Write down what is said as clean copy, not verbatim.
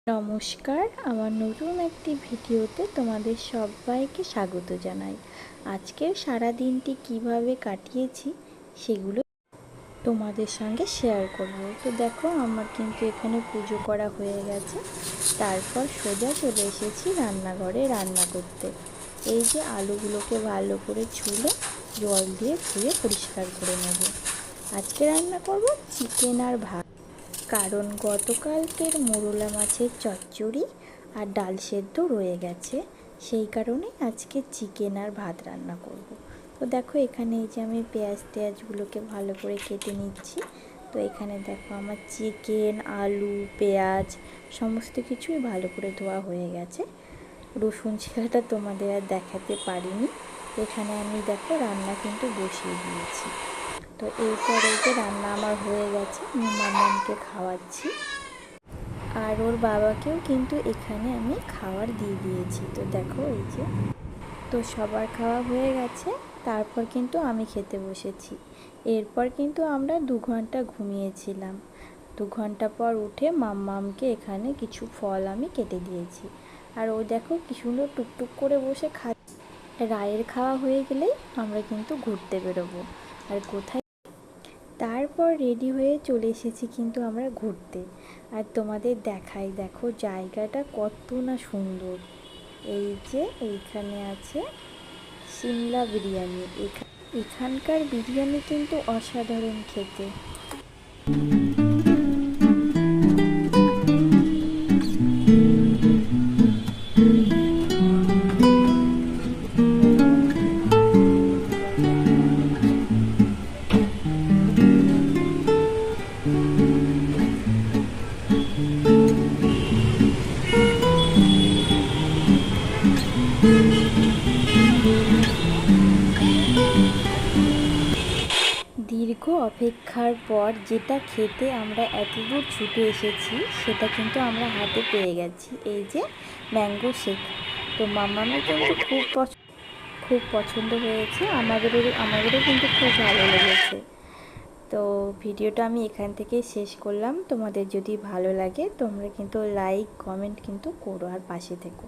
নমস্কার, আমার নতুন একটি ভিডিওতে তোমাদের সবাইকে স্বাগত জানাই। আজকের সারা দিনটি কিভাবে কাটিয়েছি সেগুলো তোমাদের সঙ্গে শেয়ার করব। তো দেখো, আমার কিন্তু এখানে পুজো করা হয়ে গেছে। তারপর সোজা চলে এসেছি রান্নাঘরে রান্না করতে। এই যে আলুগুলোকে ভালো করে ছুলে জল দিয়ে ধুয়ে পরিষ্কার করে নেব। আজকে রান্না করব চিকেন আর ভাত, কারণ গতকালকের মোরলা মাছের চচ্চড়ি আর ডাল সেদ্ধ রয়ে গেছে, সেই কারণে আজকে চিকেন আর ভাত রান্না করব। তো দেখো, এখানে এই যে আমি পেঁয়াজগুলোকে ভালো করে কেটে নিচ্ছি। তো এখানে দেখো আমার চিকেন, আলু, পেঁয়াজ সমস্ত কিছুই ভালো করে ধোয়া হয়ে গেছে। রসুন ছিলাটা তোমাদের আর দেখাতে পারিনি। এখানে আমি দেখো রান্না কিন্তু বসিয়ে দিয়েছি। তো এরপর এই যে রান্না আমার হয়ে গেছে, আমি মামাকে খাওয়াচ্ছি, আর ওর বাবাকেও কিন্তু এখানে আমি খাবার দিয়ে দিয়েছি। তো দেখো এই যে, তো সবার খাওয়া হয়ে গেছে। তারপর কিন্তু আমি খেতে বসেছি। এরপর কিন্তু আমরা 2 ঘন্টা ঘুমিয়েছিলাম। 2 ঘন্টা পর উঠে মাম্মামকে এখানে কিছু ফল আমি কেটে দিয়েছি, আর ও দেখো কি সুন্দর টুকটুক করে বসে রায়ের খাওয়া হয়ে গেলেই আমরা কিন্তু ঘুরতে বেরোবো। আর কোথায়, তারপর রেডি হয়ে চলে এসেছি কিন্তু আমরা ঘুরতে। আর তোমাদের দেখাই, দেখো জায়গাটা কত না সুন্দর। এই যে এইখানে আছে সিমলা বিরিয়ানি। এখানকার বিরিয়ানি কিন্তু অসাধারণ খেতে। দীর্ঘ অপেক্ষার পর যেটা খেতে আমরা এতদূর ছুটে এসেছি, সেটা কিন্তু আমরা হাতে পেয়ে গেছি। এই যে ম্যাঙ্গো শেক। তো মামামের কিন্তু খুব পছন্দ হয়েছে, আমাদেরও কিন্তু খুব ভালো লেগেছে। তো ভিডিওটা আমি এখান থেকেই শেষ করলাম। তোমাদের যদি ভালো লাগে তোমরা কিন্তু লাইক কমেন্ট কিন্তু করো, আর পাশে থেকো।